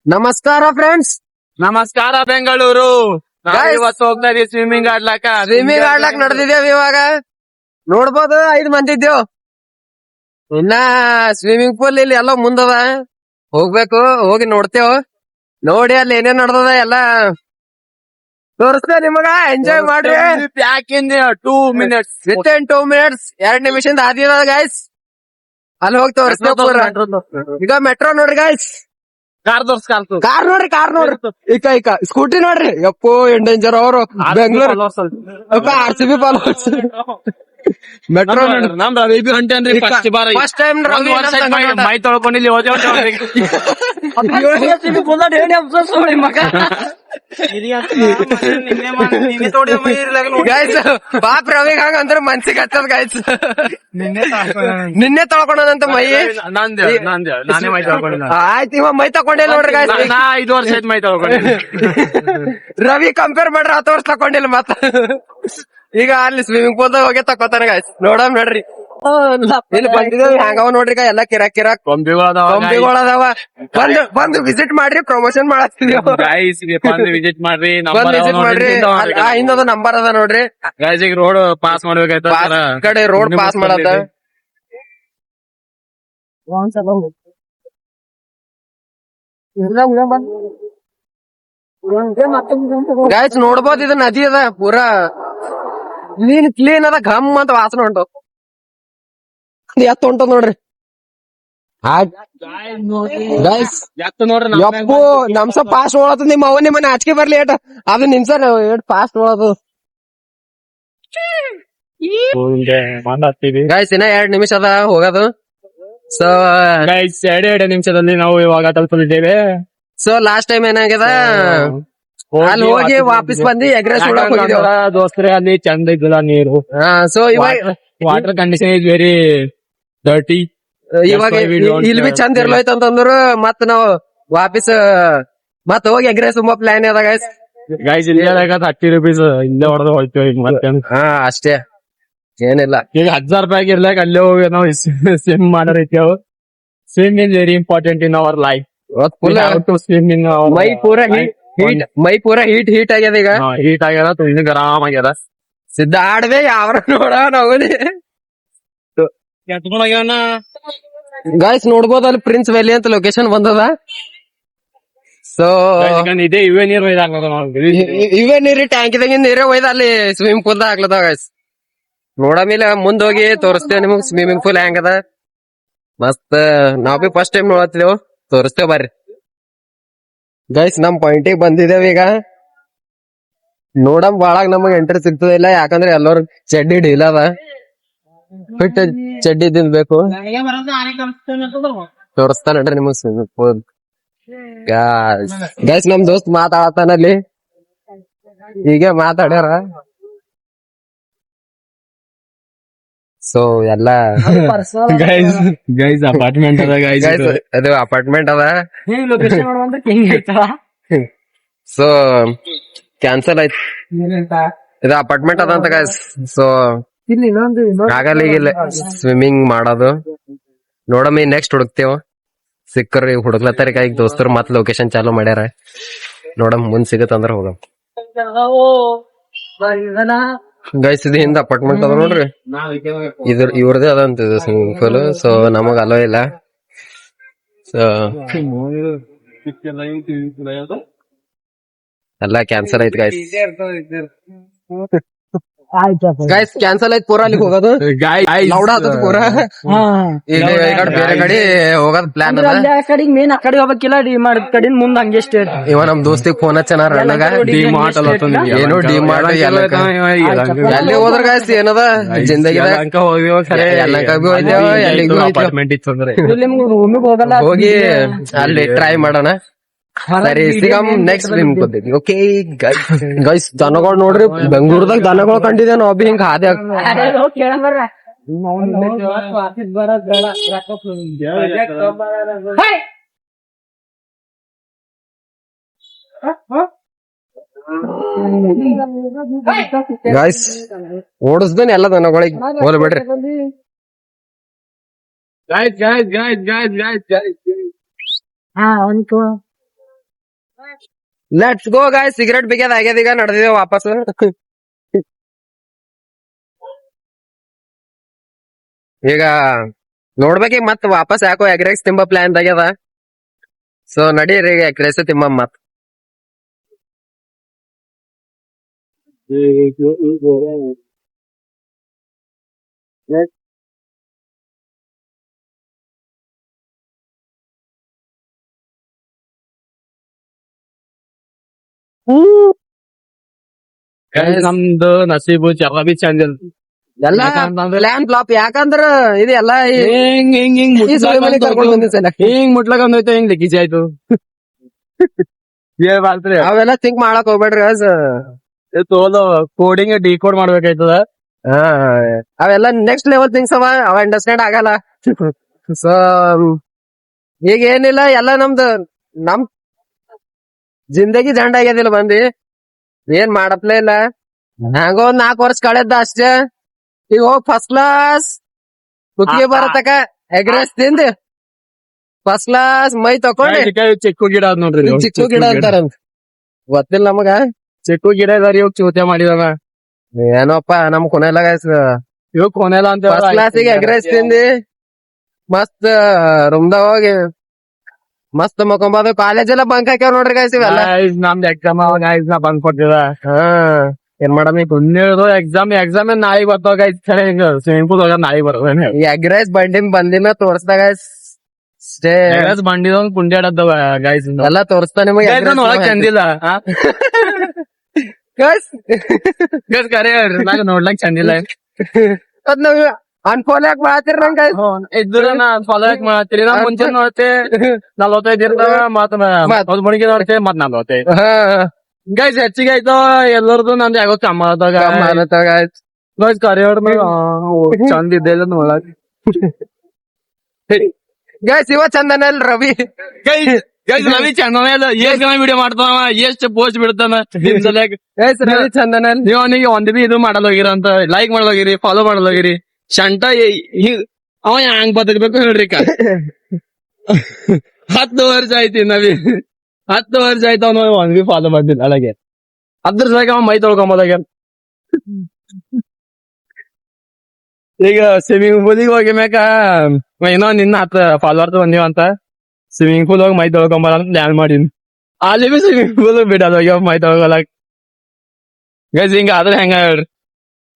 ನಮಸ್ಕಾರ ಫ್ರೆಂಡ್ಸ್. ನಮಸ್ಕಾರ ಬೆಂಗಳೂರು. ನಾವು ಇವತ್ತು ಹೋಗ್ತಾ ಇದೀವಿ ಸ್ವಿಮ್ಮಿಂಗ್ ಆಡ್ಲಾಕ. ಸ್ವಿಮ್ಮಿಂಗ್ ಆಡ್ಲಾಕ್ ನಡೆದಿದ್ದೇವ್ ಇವಾಗ. ನೋಡ್ಬೋದು 5 ಮಂದಿ ಇದ್ದೇವ್. ಇನ್ನ ಸ್ವಿಮ್ಮಿಂಗ್ ಪೂಲ್ ಇಲ್ಲಿ ಎಲ್ಲ ಮುಂದದ, ಹೋಗ್ಬೇಕು, ಹೋಗಿ ನೋಡ್ತೇವ್. ನೋಡಿ ಅಲ್ಲಿ ಏನೇನ್ ನಡ್ದದ ಎಲ್ಲ ತೋರಿಸ್ತೇವೆ ನಿಮಗ. ಎಂಜಾಯ್ ಮಾಡ್ರಿ. Pack in 2 minutes. With in 2 minutes 2 ನಿಮಿಷದಿಂದ ಆದಿದ ಗೈಸ್. ಅಲ್ಲಿ ಹೋಗಿ ತೋರಿಸ್ತೇವ್ ಪೂರ. ಈಗ ಮೆಟ್ರೋ ನೋಡ್ರಿ ಗೈಸ್. ಕಾರ್ ತೋರ್ಸ್ಕಾರ್ತು. ಕಾರ್ ನೋಡ್ರಿ, ಕಾರ್ ನೋಡ್ರಿ. ಈಕ ಸ್ಕೂಟಿ ನೋಡ್ರಿ. ಯಪ್ಪೋ ಏನ್ ಡೇಂಜರ್ ಅವರು. Bengaluru RCB followers. ಮೆಟ್ರೋ ನೋಡ್ರಿ. ನಮ್ ರವಿ ಹೊಂಟೇನ್ರಿ ಫಸ್ಟ್ ಬಾರ. ಫಸ್ಟ್ ಟೈಮ್ ಮೈ ತೊಳ್ಕೊಂಡಿಲ್ಲಿ ಹೋದೆ ಗೈಸ್. ಪಾಪ ರವಿ ಹಂಗ ಅಂದ್ರ ಮನ್ಸಿಗೆ ಹಚ್ಚದ ಗೈಸ್. ನಿನ್ನೆ ತೊಳ್ಕೊಂಡಂತ ಮೈ. ನಾನೇ ಮೈ ತೊಳ್ಕೊಂಡಿಲ್ಲ. ಆಯ್ತು, ಇವ ಮೈ ತಕೊಂಡೇ ನೋಡ್ರಿ ಗೈಸ್. 5 ವರ್ಷ ಆಯ್ತು ಮೈ ತೊಳ್ಕೊಂಡಿಲ್ಲ. ರವಿ ಕಂಪೇರ್ ಮಾಡ್ರಿ 10 ವರ್ಷ ತಕೊಂಡಿಲ್ಲ ಮತ್ತ. ಈಗ ಅಲ್ಲಿ ಸ್ವಿಮ್ಮಿಂಗ್ ಪೂಲ್ ದಾಗ ಹೋಗಿ ತಕೋತಾನ ಗೈಸ್. ನೋಡಮ್ ನೋಡ್ರಿ. ಇಲ್ಲಿ ಬಂದಿದ್ದೇವೆ ಹ್ಯಾಂಗವ ನೋಡ್ರಿ ಎಲ್ಲ ಕಿರಾಕ್ ಕೊಂಬಿಗಳದಾವ. ಬಂದು ವಿಸಿಟ್ ಮಾಡ್ರಿ, ಪ್ರಮೋಷನ್ ಮಾಡತ್ತೀವಿ. ವಿಸಿಟ್ ಮಾಡ್ರಿ. ವಿಸಿಟ್ ಮಾಡ್ರಿ. ಹಿಂದದ ನಂಬರ್ ಅದ ನೋಡ್ರಿ. ಈಗ ರೋಡ್ ಪಾಸ್ ಮಾಡ್ಬೇಕಾಯ್ತು. ಕಡೆ ರೋಡ್ ಪಾಸ್ ಮಾಡತ್ತ. ಗೈಸ್ ನೋಡ್ಬೋದು, ಇದು ನದಿ ಅದ ಪೂರಾ ಕ್ಲೀನ್ ಅದ. ಘಮ್ ಅಂತ ವಾಸನೆ ಹೊಂಟು. ಎತ್ತ ಹೊಂಟದ ನೋಡ್ರಿ. ಗೈಸ್ ಯಪ್ಪು ನಮ್ಸ ಫಾಸ್ಟ್ ಓಡತದ. ನಿಮ್ಮ ಅವ್ವ ನಿಮ್ಮನೆ ಆಚಿಕೆ ಬರ್ಲಿ ಏಟ ಅದು ನಿಮ್ಸ ಏಟ್ ಫಾಸ್ಟ್ ಓಡದು. ಗೈಸ್ ಇನ್ನ 2 ನಿಮಿಷ ಅದ ಹೋಗೋದು. ಸೊ ಗೈಸ್ 2 ನಿಮಿಷದಲ್ಲಿ ನಾವು ಇವಾಗ ತಲುಪಲಿದ್ದೇವೆ. ಸೊ ಲಾಸ್ಟ್ ಟೈಮ್ ಏನಾಗ್ಯದ, ಅಲ್ಲಿ ಹೋಗಿ ವಾಪಸ್ ಬಂದು ಎಗ್ರೆಸ್ ದೋಸ್ತರೇ ಅಲ್ಲಿ ಚಂದ ಇದ್ದಲ್ಲ ನೀರು. ಸೊ ಇವಾಗ water condition is very dirty. ಇವಾಗ ಇಲ್ಲಿ ಬಿ ಚಂದ ಇರ್ಲೋಯ್ತು ಅಂತಂದ್ರು ಮತ್ ನಾವ್ ವಾಪಸ್ ಮತ್ ಹೋಗಿ ಎಗ್ರೆಸ್ ತುಂಬಾ ಪ್ಲಾನ್ ಅದ ಗೈಸ್. ಗೈಸ್ ಇಲ್ಲಿ 30 ರೂಪೀಸ್ ಇಲ್ಲೇ ಹೊಡೆದು ಹೋಯ್ತೇವೆ ಈಗ ಮತ್ತೆ. ಅಷ್ಟೇ, ಏನಿಲ್ಲ. ಈಗ 1000 ರೂಪಾಯಿ ಇರ್ಲಾಕ ಅಲ್ಲೇ ಹೋಗಿ ನಾವು ಸ್ವಿಮ್ ಮಾಡೋರಿದ್ದೇವೆ. Swim is very important in our life. Swim ಇನ್ ಮೈ ಪೂರಾ ಹೀಟ್ ಆಗ್ಯದ. ಈಗ ಹೀಟ್ ಆಗ್ಯದ, ಇನ್ನು ಗರಾಮ್ ಆಗ್ಯದ. ಸಿದ್ಧ ಆಡ್ದೆ ಯಾವ್ರ ನೋಡ ನಾವು. ಗೈಸ್ ನೋಡ್ಬೋದು ಅಲ್ಲಿ ಪ್ರಿನ್ಸ್ ವ್ಯಾಲಿ ಅಂತ ಲೊಕೇಶನ್ ಬಂದದ. ಸೊ ಇದೇ ಇವೇ ನೀರು ಇವೇ ನೀರಿ ಟ್ಯಾಂಕಿದಾಗ ನೀರೇ ಒಯ್ದ ಅಲ್ಲಿ ಸ್ವಿಮ್ಮಿಂಗ್ ಪೂಲ್ ದಾಗ ಆಗ್ಲದ ಗೈಸ್. ನೋಡಮೇಲೆ ಮುಂದ್ ಹೋಗಿ ತೋರಿಸ್ತೇವೆ ನಿಮಗ್ ಸ್ವಿಮ್ಮಿಂಗ್ ಪೂಲ್ ಹೆಂಗದ. ಮಸ್ತ್ ನಾವ್ ಬಿ ಫಸ್ಟ್ ಟೈಮ್ ನೋಡತ್ತೀವಿ, ತೋರಿಸ್ತೇವೆ ಬರ್ರಿ. ಗೈಸ್ ನಮ್ ಪಾಯಿಂಟಿಗೆ ಬಂದಿದ್ದೇವೆ ಈಗ. ನೋಡಮ್ ಬಾಳಾಗ ನಮಗ್ ಎಂಟ್ರಿ ಸಿಗ್ತದ ಇಲ್ಲ, ಯಾಕಂದ್ರೆ ಎಲ್ಲರೂ ಚಡ್ಡಿ ಡೀಲ್ ಅದ. ಫಿಟ್ ಚಡ್ಡಿ ತಿನ್ಬೇಕು. ತೋರಿಸ್ತಾ ನಡ್ರಿ ನಿಮಗ್ ಸ್ವಿಮ್ಮಿಂಗ್ ಪೂಲ್. ಗೈಸ್ ನಮ್ ದೋಸ್ತ್ ಮಾತಾಡತಾನಲ್ಲಿ, ಹೀಗೆ ಮಾತಾಡ್ಯಾರ. ಸೊ ಎಲ್ಲ ಗೈಸ್ ಅಪಾರ್ಟ್ಮೆಂಟ್ ಅದ ಗೈಸ್. ಅದು ಅಪಾರ್ಟ್ಮೆಂಟ್ ಅದ. ಸೊ ಕ್ಯಾನ್ಸಲ್ ಆಯ್ತು. ಇದು ಅಪಾರ್ಟ್ಮೆಂಟ್ ಅದ ಅಂತ ಗೈಸ್. ಸೊ ಆಗಲ್ಲ ಈಗಿಲ್ಲ ಸ್ವಿಮ್ಮಿಂಗ್ ಮಾಡೋದು. ನೋಡಮ್ಮಿ ನೆಕ್ಸ್ಟ್ ಹುಡುಕ್ತೇವ. ಸಿಕ್ಕರ್ರಿ ಹುಡುಕ್ಲತ್ತಾರ ಈಗ ದೋಸ್ತರು ಮತ್ ಲೊಕೇಶನ್ ಚಾಲೂ ಮಾಡ್ಯಾರ. ನೋಡಮ್ ಮುಂದ್ ಸಿಗತ್ತಂದ್ರ ಹೋಗಮ್. ಗೈಸ್ ಇದು ಹಿಂದ ಅಪಾರ್ಟ್ಮೆಂಟ್ ಅದ ನೋಡ್ರಿ. ಇವ್ರದೇ ಅದಂತ ಸ್ವಿಮ್ಮಿಂಗ್ ಪೂಲ್. ಸೊ ನಮಗ್ ಅಲೋ ಇಲ್ಲ. ಸೊ ಎಲ್ಲ ಕ್ಯಾನ್ಸಲ್ ಆಯ್ತು ಗೈಸ್. ಗೈಸ್ ಕ್ಯಾನ್ಸಲ್ ಆಯ್ತು ಪೂರಾ. ಅಲ್ಲಿಗೆ ಹೋಗೋದು ಲೌಡ ಆತದ ಪೂರಾ. ಈಗ ಬೇರೆ ಕಡೆ ಹೋಗೋದ್ ಪ್ಲಾನ್ ಅದ. ಮೇನ್ ಆ ಕಡೆ ಹೋಗ್ಬೇಕಿಲ್ಲ, ಡಿಮಾರ್ಟ್ ಕಡೆ ಮುಂದ್ ಹಂಗೆ ಸ್ಟೇ. ಇವ ನಮ್ ದೋಸ್ತಿಗ್ ಫೋನ್ ಹಚ್ಚನಾರ ಅಣ್ಣಗ. ಏನೋ ಡಿಮಾರ್ಟ್ ಎಲ್ಲಿ ಹೋದ್ರ ಗೈಸ್ ಏನದ ಜಿಂದಗಿದಾಗ ಹೋಗಿ ಅಲ್ಲಿ ಟ್ರೈ ಮಾಡೋಣ. ಸರಿ ಸಿಗಮ್ ನೆಕ್ಸ್ಟ್ ನಿಮ್ ಗೊತ್ತೈತಿ. ಓಕೆ ಗೈಸ್ ದನಗಳು ನೋಡ್ರಿ, ಬೆಂಗಳೂರದಾಗ ದನಗಳು ಕಂಡಿದೆ ನಾವ್ ಬಿ ಹಿಂಗ ಹಾದ್ಯಾಗ. ಗೈಸ್ ಓಡಿಸ್ದೇನೆ ಎಲ್ಲ ದನಗಳಿಗೆ ಹೋಲ್ಬಿಡ್ರಿ. ಹಾ ಲೆಟ್ಸ್ ಗೋ ಗಾಯ್ಸ್, ಸಿಗರೇಟ್ ಬಿಗ್ಯದ ಆಗ್ಯದ, ಈಗ ನಡೆದಿದೆ ವಾಪಸ್. ಈಗ ನೋಡ್ಬೇಕೀಗ ಮತ್ ವಾಪಸ್ ಯಾಕೋ ಎಗ್ ರೈಸ್ ತಿಂಬ ಪ್ಲಾನ್ ಆಗ್ಯದ. ಸೊ ನಡೀರಿ ಈಗ ಎಗ್ ರೈಸ್ ತಿಂಬ ಮತ್. ನಮ್ದು ನಸೀಬು ಚಪಾತಿ ಚಂದ ಎಲ್ಲ ಪ್ಲಾನ್ ಫ್ಲಾಪ್, ಯಾಕಂದ್ರ ಇದು ಎಲ್ಲ ಹಿಂಗ್ ಹಿಂಗ್ ಹಿಂಗ್ ಈ ಸುಳಿ ಮನೆ ಕರ್ಕೊಂಡ್ ಬಂದಿದ್ಸಲ. ಹಿಂಗ್ ಮುಟ್ಲಕ್ ಒಂದೈತೆ ಹಿಂಗ್ ಲೆಕ್ಕೀಜ್ ಆಯ್ತು. ಏನ್ ಮಾಡ್ತೀರಿ ಅವೆಲ್ಲ ಥಿಂಕ್ ಮಾಡಕ್ ಹೋಗ್ಬೇಡ್ರಿ guys. ತೋಲು ಕೋಡಿಂಗ್ ಡಿಕೋಡ್ ಮಾಡ್ಬೇಕಾಯ್ತದ. ಅವೆಲ್ಲ ನೆಕ್ಸ್ಟ್ ಲೆವೆಲ್ ಥಿಂಗ್ಸ್ ಅವ ಅಂಡರ್ಸ್ಟ್ಯಾಂಡ್ ಆಗಲ್ಲ. ಸೊ ಈಗ ಏನಿಲ್ಲ, ಎಲ್ಲ ನಮ್ ಜಿಂದಗಿ ಜಂಡ ಆಗ್ಯದಿಲ್ಲ ಬಂದಿ, ಏನ್ ಮಾಡಪ್ಲೇ ಇಲ್ಲ. ಹಂಗ ಒಂದ್ 4 ವರ್ಷ ಕಳೆದ ಅಷ್ಟೇ. ಈಗ ಹೋಗ್ ಫಸ್ಟ್ ಕ್ಲಾಸ್ ಕುತ್ತಿಗೆ ಬರತಕ ಎಗ್ ರೈಸ್ ತಿಂದು ಫಸ್ಟ್ ಕ್ಲಾಸ್ ಮೈ ತಕೊಂಡಿ ಚಿಕ್ಕು ಗಿಡ ಅದ್ ನೋಡ್ರಿ, ಚಿಕ್ಕು ಗಿಡ ಅಂತಾರಂತ ಗೊತ್ತಿಲ್ಲ ನಮಗ. ಚಿಕ್ಕು ಗಿಡ ಇದಾರ ಇವಾಗ ಚೂತೆ ಮಾಡಿದಾನ ಏನೋಪ್ಪ ನಮ್ ಕೊನೆಲ್ಲ ಇವಾಗ ಕೊನೆಲ್ಲ ಅಂತ ಫಸ್ಟ್ ಕ್ಲಾಸಿಗೆ ಎಗ್ ರೈಸ್ ತಿಂದಿ ಮಸ್ತ್ ರೂಮ್ದಾಗ ಹೋಗಿ ಮಸ್ತ್ ಮಕ್ಕೊಂಬದು. ಕಾಲೇಜ್ ಎಲ್ಲ ಬಂಕ್ ಹಾಕ್ಯಾವ ನೋಡ್ರಿ ಗಾಯ್ಸ್ ಇವೆಲ್ಲ. ನಮ್ದು ಎಕ್ಸಾಮ್ ಅವಾಗ ನಾ ಬಂದ್ ಕೊಟ್ಟಿದ. ಏನ್ ಮಾಡಮಿ ಸುಮ್ಮನೆ ಎಕ್ಸಾಮ್ ನಾಳೆಗ್ ಬರ್ತಾವ ಗೈಸ್. ಹಿಂಗ ಸ್ವಿಮ್ಮಿಂಗ್ ಪೂಲ್ ಹೋಗ ನಾಳೆಗ್ ಬರ್ತೇನೆ. ಎಗ್ ರೈಸ್ ಬಂದಿನ ತೋರ್ಸ್ದಾಗ ಸ್ಟೇ ಬಂಡಿದ ಕುಂಡ್ಯಾಡದ್ದವ ಗೈಸ್ ಎಲ್ಲ ತೋರಿಸ್ತಾ ನಿಮಗೆ. ಒಳಗ್ ಚಂದಿಲ್ಲ ಕರೆ ಹೇಳ್ರಿ, ನಂಗ ನೋಡ್ಲಕ್ ಚಂದಿಲ್ಲ. ಅದ್ ನಾವ್ ಅನ್ಫಾಲೋ ಯಾಕೆ ಮಾಡತ್ತೀರಿ ನಂಗ ಇದ್ರ ಫಾಲೋ ಯಾಕೆ ಮಾಡತ್ತೀರಿ? ನಾ ಮುಂಚೆ ನೋಡ್ತೆ 45 ಇರ್ತಾವ, ಮತ್ 10 ಮಣಿಗೆ ನೋಡ್ತೆ ಮತ್ 45. ಗೈಸ್ ಹೆಚ್ಚಿಗೆ ಆಯ್ತು ಎಲ್ಲರದು. ನಂದು ಯಾಕೋ ಕಮ್ಮ ಆದಾಗ ಗೈಸ್ ಕರೆ ಚಂದ ಇದ್ದೆ ನೋಡಕ್. ಗೈಸ್ ಇವ ಚಂದನ ರವಿ ಗೈಸ್ ರವಿ ಚಂದನ ಎಷ್ಟ್ ಜನ ವಿಡಿಯೋ ಮಾಡ್ತಾನ, ಎಷ್ಟ್ ಪೋಸ್ಟ್ ಬಿಡ್ತಾನ. ಗೈಸ್ ರವಿ ಚಂದನ ನೀವ್ ಅವನಿಗೆ ಒಂದ್ ಬಿ ಇದು ಮಾಡಲೋಗಿರ ಅಂತ, ಲೈಕ್ ಮಾಡಲೋಗಿರಿ, ಫಾಲೋ ಮಾಡಲೋಗಿರಿ. ಶಂಟ ಅವ ಹಂಗ್ ಬದಕ್ಬೇಕು ಹೇಳ್ರಿ. 10 ವರ್ಷ ಆಯ್ತಿ ನವಿ, 10 ವರ್ಷ ಆಯ್ತು ಅವನು ಒಂದ್ ಬಿ ಫಾಲೋ ಮಾಡ್ತಿಲ್ಲ ಅಳಗೆ. ಅದ್ರ ಸಾಕ ಅವ ಮೈ ತೊಳ್ಕೊಂಬೋದಾಗ. ಈಗ ಸ್ವಿಮ್ಮಿಂಗ್ ಪೂಲಿಗೆ ಹೋಗಿ ಮ್ಯಾಕ ಏನೋ ನಿನ್ನ 10 ಫಾಲೋವರ್ಸ್ ಬಂದಿವ ಅಂತ ಸ್ವಿಮ್ಮಿಂಗ್ ಪೂಲ್ ಹೋಗಿ ಮೈ ತೊಳ್ಕೊಂಬರ ಅಂತ ಪ್ಲಾನ್ ಮಾಡಿನಿ. ಅಲ್ಲಿ ಬಿ ಸ್ವಿಮ್ಮಿಂಗ್ ಪೂಲ್ ಬಿಡೋದು ಹೋಗ್ಯಾವ ಮೈ ತೊಳ್ಕೊಳಕ್. ಗೈಸ್ ಹಿಂಗ ಆದ್ರೆ ಹೆಂಗ ಹೇಳ್ರಿ?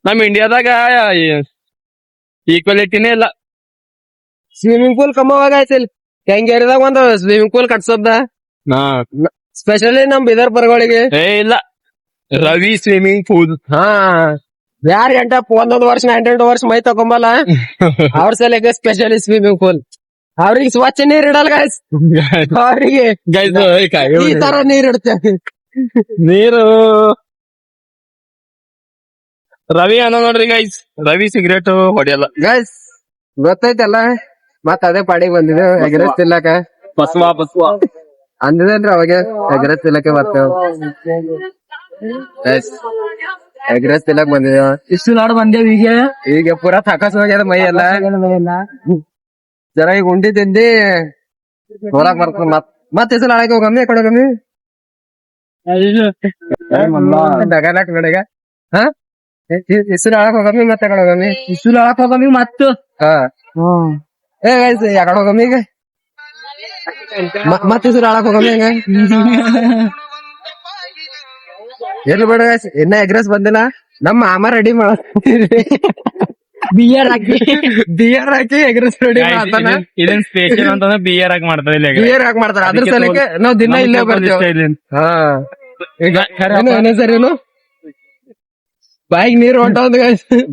ನಮ್ ಇಂಡಿಯಾದಾಗ ಈಕ್ವಾಲಿಟಿನೇ ಇಲ್ಲ. ಸ್ವಿಮ್ಮಿಂಗ್ ಪೂಲ್ ಕಮ್ಮವಾಗ ಆಯ್ತಿಲ್ ಕೆಂಗೇರಿದಾಗ ಒಂದು ಸ್ವಿಮ್ಮಿಂಗ್ ಪೂಲ್ ಕಟ್ಸೋದ ಸ್ಪೆಷಲಿ ನಮ್ ಬಿದರ್ ಪರಗಳಿಗೆ. ಇಲ್ಲ ರವಿ ಸ್ವಿಮ್ಮಿಂಗ್ ಪೂಲ್. ಯಾರ ಗಂಟ 11 ವರ್ಷ 18 ವರ್ಷ ಮೈ ತಗೊಂಬಲ್ಲ ಅವ್ರ ಸಲಕ್ಕೆ ಸ್ಪೆಷಲಿ ಸ್ವಿಮ್ಮಿಂಗ್ ಪೂಲ್. ಅವ್ರಿಗೆ ಸ್ವಚ್ಛ ನೀರ್ ಇಡಲ್ಲ ಗಾಯ್ಸ್, ಅವ್ರಿಗೆ ಈ ತರ ನೀರ್ ಇಡ್ತೇವೆ. ನೀರು ರವಿ ಅನ್ನೋ ನೋಡ್ರಿ ಗೈಸ್, ರವಿ ಸಿಗರೇಟ್ ಹೊಡಿಯಲ್ಲ ಗೈಸ್ ಗೊತ್ತೈತಲ್ಲ. ಮತ್ ಅದೇ ಪಾಡಿಗೆ ಬಂದಿದೆ ಎಗ್ ರೈಸ್ ತಿನ್ನಕ. ಬಸ್ವಾ ಅಂದಿದೇನ್ರಿ ಅವಾಗ ಎಗ್ ರೈಸ್ ತಿನ್ನಕ್ಕೆ ಬರ್ತೇವ. ಎಗ್ ರೈಸ್ ತಿನ್ನಕ್ ಬಂದಿದೇವ. ಇಷ್ಟು ನಾಡು ಬಂದೇವ್ ಈಗ ಪೂರಾ ಥಕಸ್ ಹೋಗ್ಯದ ಮೈ ಎಲ್ಲ. ಜರ ಈಗ ಉಂಡಿ ತಿಂದಿ ಹೊರಗ್ ಬರ್ತದ ಮತ್ ಹೆಸರು ಹಾಳಕ್ಕೆ ಹೋಗಮ್ಮಿ ಆ ಕಡೆ ಹೋಗಮ್ಮಿ ಡಗಲಾಕ್ ಕಡೆಗ. ಹೆಸರು ಹಾಳಕ್ ಹೋಗಮ್ಮಿ ಮತ್ತೆ ಕಡೆ ಹೋಗಮ್ಮಿ. ಇಷ್ಟು ಹಾಳಕ್ ಹೋಗಮ್ಮಿ ಮತ್ತು ಯಾಕಡೆ ಹೋಗಮ್ಮಿ ಈಗ ಮತ್ ಹೆಸರು ಹಾಳಕ್ ಹೋಗಮ್ಮಿ ಹಂಗ. ಎಲ್ಲಿ ಬೇಡ ಇನ್ನ ಎಗ್ ರೈಸ್ ಬಂದಿಲ್ಲ. ನಮ್ಮ ಮಾಮ ರೆಡಿ ಮಾಡ್ತೀರಿ ಬಿಯರ್ ಹಾಕಿ ಎಗ್ ರೈಸ್ ರೆಡಿ ಮಾಡ್ತಾನ. ಇದನ್ ಸ್ಪೆಷಲ್ ಅಂತಂದ್ರೆ ಬಿಯರ್ ಹಾಕಿ ಮಾಡ್ತಾರೆ. ಬಿಯರ್ ಹಾಕಿ ಮಾಡ್ತಾರ, ಅದ್ರ ಸಲಕ್ಕೆ ನಾವ್ ದಿನ ಇಲ್ಲೇ ಬರ್ತೇವೆ. ಸರಿನು ಬಾಯಿಗೆ ನೀರ್ ಹೊಂಟವಂದ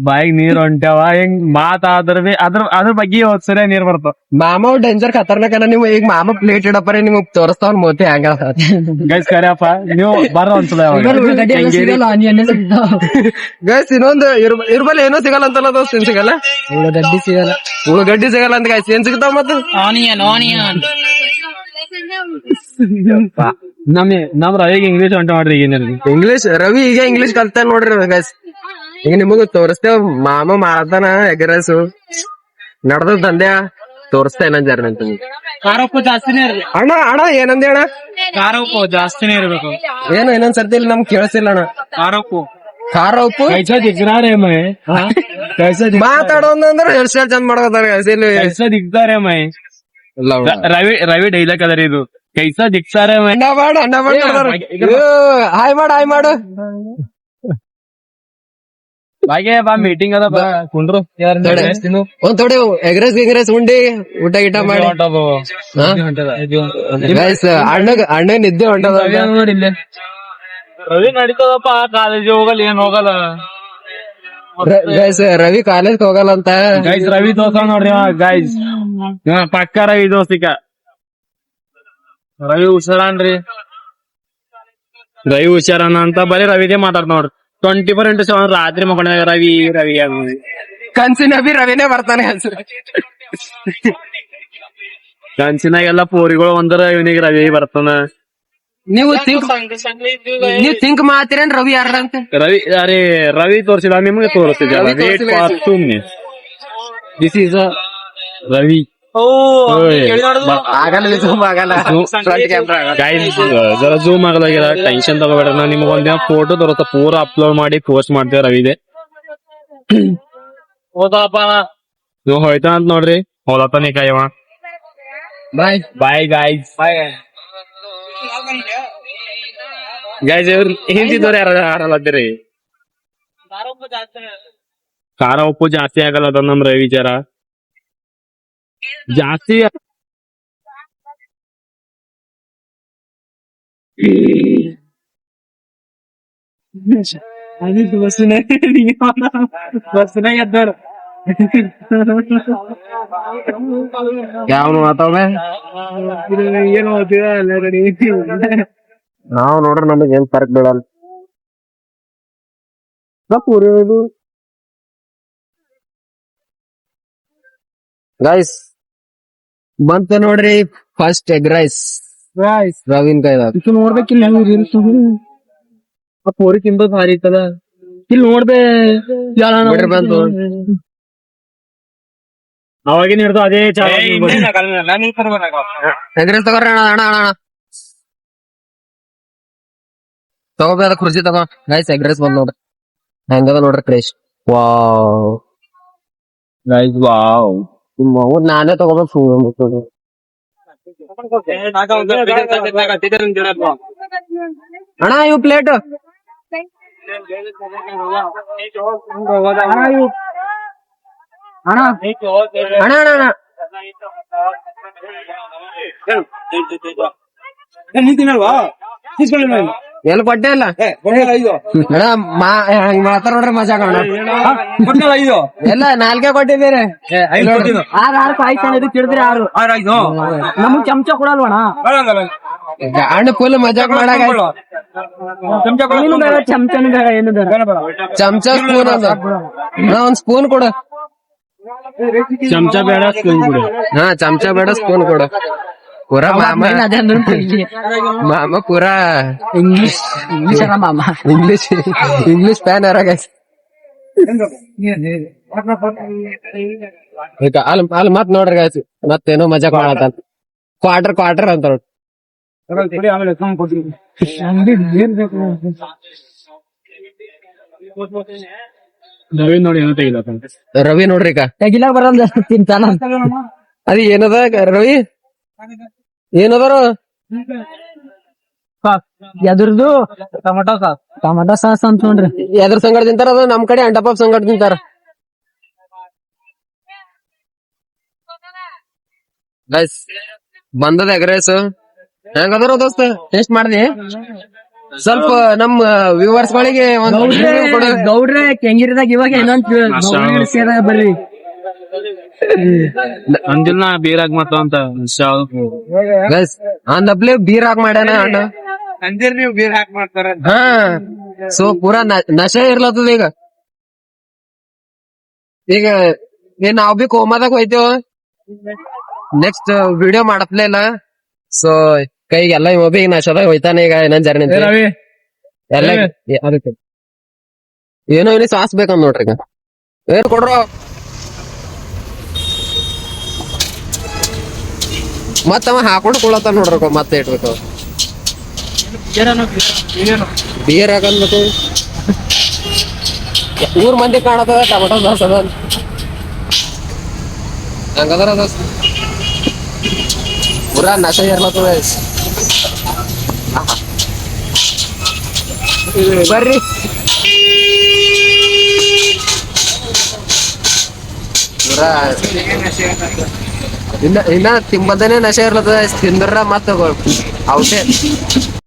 ಬಾಯಿಗೆ ನೀರ್ ಹೊಂಟ್ಯಾವ. ಹಿಂಗ್ ಮಾತಾದ್ರ ಬಿ ಅದ್ರ ಬಗ್ಗೆ ಸರಿಯಾಗಿ ನೀರ್ ಬರ್ತಾವ. ಮಾಮ ಡೇಂಜರ್ ಖತರ್ನಾಕನ. ನೀವು ಈಗ ಮಾಮ ಪ್ಲೇಟ್ ಇಡಪ್ಪ ನಿಮ್ಗ್ ತೋರಿಸ್ತಾವ್ ಮೋತಿ ಹಂಗ. ಗೈಸ್ ಕರಿಯಪ್ಪ ನೀವು ಬರೋ ಒಂದ್ಸಲ ಗೈಸ್ ಇನ್ನೊಂದು ಇರ್ಬಲ್ ಏನೋ ಸಿಗಲ್ಲ ಅಂತಲ್ಲ ದೋಸ್ತ. ಏನ್ ಸಿಗಲ್ಲ? ಉಳ್ಳಗಡ್ಡಿ ಸಿಗಲ್ಲ ಅಂತ ಗೈಸ್. ಏನ್ ಸಿಗ್ತಾವ ಮತ್ತ? ಆನಿಯನ್ ನಮ್ ರವಿಗೆ ಇಂಗ್ಲೀಷ್ ಹೊಂಟ ಮಾಡ್ರಿ. ಈಗ ಇಂಗ್ಲೀಷ್ ರವಿ ಈಗ ಇಂಗ್ಲೀಷ್ ಕಲ್ತಾನ ನೋಡ್ರಿ ಗೈಸ್. ಈಗ ನಿಮಗ ತೋರಿಸ್ತೇವ್ ಮಾಮ ಮಾಡತಾನ ಎಗ್ ರೈಸ್. ನಡ್ದ ದಂದ್ಯ ತೋರಿಸ್ತಾ ಏನಂತ ಜರ ನಿಂತೀನಿ. ಖಾರ ಉಪ್ಪು ಜಾಸ್ತಿನೇ ಇರ್ಬೇಕು. ಅಣ್ಣ ಅಣ್ಣ ಏನಂದೆ ಅಣ್ಣ? ಖಾರ ಉಪ್ಪು ಜಾಸ್ತಿನೇ ಇರ್ಬೇಕು. ಏನು ಇನ್ನೊಂದ್ ಸರ್ತಿ ಇಲ್ಲಿ ನಮ್ಗೆ ಕೇಳಿಸಿಲ್ಲ ಅಣ್ಣ. ಖಾರ ಉಪ್ಪು ಖಾರ ಉಪ್ಪು ಕೈಸಾ ದಿಕ್ತಾರೆ ಮೈ ಮಾತಾಡೋದಂದ್ರೆ ಹೇರ್ ಸ್ಟೈಲ್ ಚಂದ ಮಾಡೋದಾರ ಕೈಸಾ ದಿಕ್ತಾರೆ ಮೈ ರವಿ ರವಿ ಡೈಲಾಗ್ ಅದರಿ ಇದು ಕೈಸಾ ದಿಕ್ತಾರೆ ಮೈ ಅಣ್ಣ ಮಾಡು ಅಣ್ಣ ಮಾಡು ಹಾಯ್ ಮಾಡು ಹಾಯ್ ಮಾಡು. ಬಾಗೆ ಬಾ ಮೀಟಿಂಗ್ ಅದ ಬಾ ಕುಂಡ್ರು ಒಂದ್ ಥೋಡೆ ಎಗ್ರೆಸ್ ಗಿಗ್ರೆಸ್ ಉಂಡಿ ಊಟ ಗಿಟ ಮಾಡಿ ಗೈಸ್ ಅಣ್ಣಗ್ ನಿದ್ದೆ ಹೊಂಟದ. ರವಿ ನಡೀತದಪ್ಪ ಕಾಲೇಜ್ ಹೋಗಲ್ಲ ಏನ್ ಹೋಗಲ್ಲ. ಗೈಸ್ ರವಿ ಕಾಲೇಜ್ ಹೋಗಲ್ಲ ಅಂತ. ಗೈಸ್ ರವಿ ದೋಸ್ತ ನೋಡ್ರಿ ಗೈಸ್ ಪಕ್ಕ ರವಿ ದೋಸ್ತಿಕ ರವಿ ಹುಷಾರನ್ರಿ ರವಿ ಹುಷಾರನ ಅಂತ ಬರೀ ರವಿದೇ ಮಾತಾಡ್ ನೋಡ್ರಿ 24x7 ರಾತ್ರಿ ಮಕ್ಕಳ ರವಿ ರವಿ ಕನ್ಸಿನ ಬಿ ರವಿನೇ ಬರ್ತಾನೆ ಕನ್ಸಿನಾಗೆಲ್ಲ ಪೋರಿಗಳು ಒಂದರ ಇವನಿಗೆ ರವಿ ಬರ್ತಾನ. ನೀವು ಥಿಂಕ್ ಮಾಡ್ತೀರೇನ್ ರವಿ ಯಾರ ಅಂತ? ರವಿ ಅರೆ ರವಿ ತೋರಿಸಿಲ್ಲ ನಿಮ್ಗೆ ತೋರಿಸ್ತಿದ್ದೆ ಸುಮ್ನೆ ದಿಸ್ ಈಸ್ ರವಿ ಆಗಲ್ಲ ಗೈಸ್ ಜರ ಜೂಮ್ ಆಗಲಾಗಿರ ಟೆನ್ಷನ್ ತಗೋಬೇಡ. ನಾ ನಿಮ್ಗೆ ಒಂದಿನ ಫೋಟೋ ತೋರಿಸ್ತಾ ಪೂರ ಅಪ್ಲೋಡ್ ಮಾಡಿ ಪೋಸ್ಟ್ ಮಾಡ್ತೇವೆ ರವಿದೆ. ನೀವು ಹೋಯ್ತಾ ಅಂತ ನೋಡ್ರಿ ಹೋಲತ್ತಾನೆ ಕಾಯವ. ಬಾಯ್ ಬಾಯ್ ಗೈಸ್ ಗೈಸ್ ಇವ್ರು ಹಿಂದಿದ್ದವ್ರು ಯಾರು ಆಡಲತ್ತೀರಿ. ಖಾರ ಉಪ್ಪು ಜಾಸ್ತಿ ಆಗಲ್ಲ ಅದ ನಮ್ ರವಿ ಜರ ಜಾಸ್ತಿ ಬಸ್ನಾಗ ಎದ್ದವ್ರು ಯಾವ ಮಾತಾವ ಏನ್ ಓದ್ತೀವ ನಾವ್ ನೋಡ್ರಿ ನಮಗ್ ಏನ್ ಫರ್ಕ್ ಬೀಳಲ್ಲ. ಗೈಸ್ ಬಂತ ನೋಡ್ರಿ ಫಸ್ಟ್ ಎಗ್ ರೈಸ್ ರವಿನ್ ಕೈದಾಗ. ನೋಡ್ಬೇಕಿಲ್ಲ ಪೋರಿ ತಿಂಬ ಭಾರಿ ಇತ್ತದ ಇಲ್ಲಿ ನೋಡ್ಬೇ ಬಿಡ್ರಿ ಬಂತು ಅವಾಗಿನ ಹಿಡ್ದು ಅದೇ ಎಗ್ ರೈಸ್ ತಗೋರಿ ಅಣ್ಣ ಅಣ್ಣ ಅಣ್ಣ ತಗೋಬೇಡ ಕುರ್ಚಿ ತಗೋ. ಗೈಸ್ ಎಗ್ ರೈಸ್ ಬಂದ್ ನೋಡ್ರಿ ಹೆಂಗದ ನೋಡ್ರಿ ಕ್ರೇಶ್. ವಾವ್ ಗೈಸ್ ವಾವ್ ನಾನೇ ತಗೋಬೇಕು. ಅಣ್ಣ ಇವು ಪ್ಲೇಟ್ ಅಣ್ಣ ಅಣ್ಣ ಅಣ್ಣ ಎಲ್ಲಿ ಕೊಟ್ಟೆ ಇಲ್ಲ ಅಣ್ಣ ಹಂಗ ಮಾತಾಡ ನೋಡ್ರಿ ಮಜಾ ಎಲ್ಲ ನಾಲ್ಕೇ ಕೊಟ್ಟಿದ್ದೀರಿ. ತಿಳಿದ್ರಿ ಯಾರು ನಮಗ್ ಚಮಚ ಕೊಡಲ್ವಣ? ಅಣ್ಣ ಫುಲ್ ಮಜಾಕ್ ಮಾಡಾಕ ಚಮಚನ ಬೇಡ ಏನು ಬೇಡ. ಚಮಚ ಸ್ಪೂನ್ ಅದ ಒಂದ್ ಸ್ಪೂನ್ ಕೊಡು. ಚಮಚ ಬೇಡ ಸ್ಪೂನ್ ಕೊಡು. ಹಾ ಚಮಚ ಬೇಡ ಸ್ಪೂನ್ ಕೊಡು. ಪೂರಾ ಮಾಮ ಮಾಮ ಪೂರಾ ಇಂಗ್ಲಿಷ್ ಮಾಮ ಇಂಗ್ಲಿಷ್ ಫ್ಯಾನ್ ಯಾರಾಗ ಅಲ್ಲಿ ಮತ್ ನೋಡ್ರಿ ಗಾಯ್ಸ್ ಮತ್ತೇನೋ ಮಜಾಕ್ ಮಾಡತ್ತ ಕ್ವಾರ್ಟರ್ ಅಂತ ರವಿ ನೋಡಿ ಏನೋ ತೆಗಿಲತ್ತ ರವಿ ನೋಡ್ರಿ ತೆಗಿಲ ಬರಲ್ಲ ತಿಂತಾನ. ಅದ ಏನದ ರವಿ ಏನದಾರ ಎದ್ರದು ಟೊಮಾಟೊ ಸಾಸ್ ಅಂತ ನೋಡ್ರಿ. ಎದ್ರ ಸಂಗಡ ತಿಂತಾರ ಅದು ನಮ್ ಕಡೆ ಅಂಟಪಾಪ್ ಸಂಗಡ ತಿಂತಾರ. ಗೈಸ್ ಬಂದದ ಎಗ್ ರೈಸ್ ಹೆಂಗದಾರ ದೋಸ್ತ ಟೇಸ್ಟ್ ಮಾಡ್ದಿ? ಸ್ವಲ್ಪ ನಮ್ ವ್ಯೂವರ್ಸ್ ಗಳಿಗೆ ಗೌಡ್ರೆ ಕೆಂಗಿರಿದಾಗ ಇವಾಗ ಇನ್ನೊಂದ್ ಸೇರ ಬರ್ರಿ ಅಂದಿಲ್ಲ ಬೀರಾಗ್ ಮತ್ತ ಅಂತ ಗೈಸ್ ಅಂದಪ್ಲೆ ಬೀರ್ ಹಾಕ್ ಮಾಡ್ಯಾನ ಅಣ್ಣ. ಅಂದಿರ್ ನೀವು ಬೀರ್ ಹಾಕ್ ಮಾಡ್ತಾರ. ಹಾ ಸೊ ಪೂರಾ ನಶೆ ಇರ್ಲತ್ತದ ಈಗ ಏನ್ ನಾವ್ ಬಿ ಕೋಮಾದಾಗ ಹೋಯ್ತೇವ. ನೆಕ್ಸ್ಟ್ ವಿಡಿಯೋ ಮಾಡಪ್ಲೇ ಇಲ್ಲ. ಸೊ ಕೈಗೆಲ್ಲ ಇವ ಬಿ ನಶದಾಗ ಹೋಯ್ತಾನೆ ಈಗ ಏನನ್ ಜರ್ನಿ ಎಲ್ಲ ಅದಕ್ಕೆ ಏನೋ ಇಲ್ಲಿ ಸಾಸ್ ಬೇಕಂದ್ ನೋಡ್ರಿ ಈಗ ಏನ್ ಕೊಡ್ರೋ ಮತ್ತ ಅವ ಹಾಕೊಂಡು ಕುಳತ್ತ ನೋಡ್ರಕ ಮತ್ತೆ ಇಟ್ಬೇಕು ಬಿಯರ್ ಹಾಕನ್ಬೇಕು ಊರ್ ಮಂದಿ ಕಾಣತದ ಟೊಮೆಟೊ ಸಾಸ್ ಅದ ಹಂಗದ್ರ ಅದ ಪೂರಾ ನಶ ಇರ್ಲತ್ತದ ಬರ್ರಿ ಪೂರಾ ಇನ್ನ ತಿಂಬದನೆ ನಶೆ ಇರ್ಲತ್ತದ ತಿಂದ್ರ ಮತ್ತ ಔಷಧ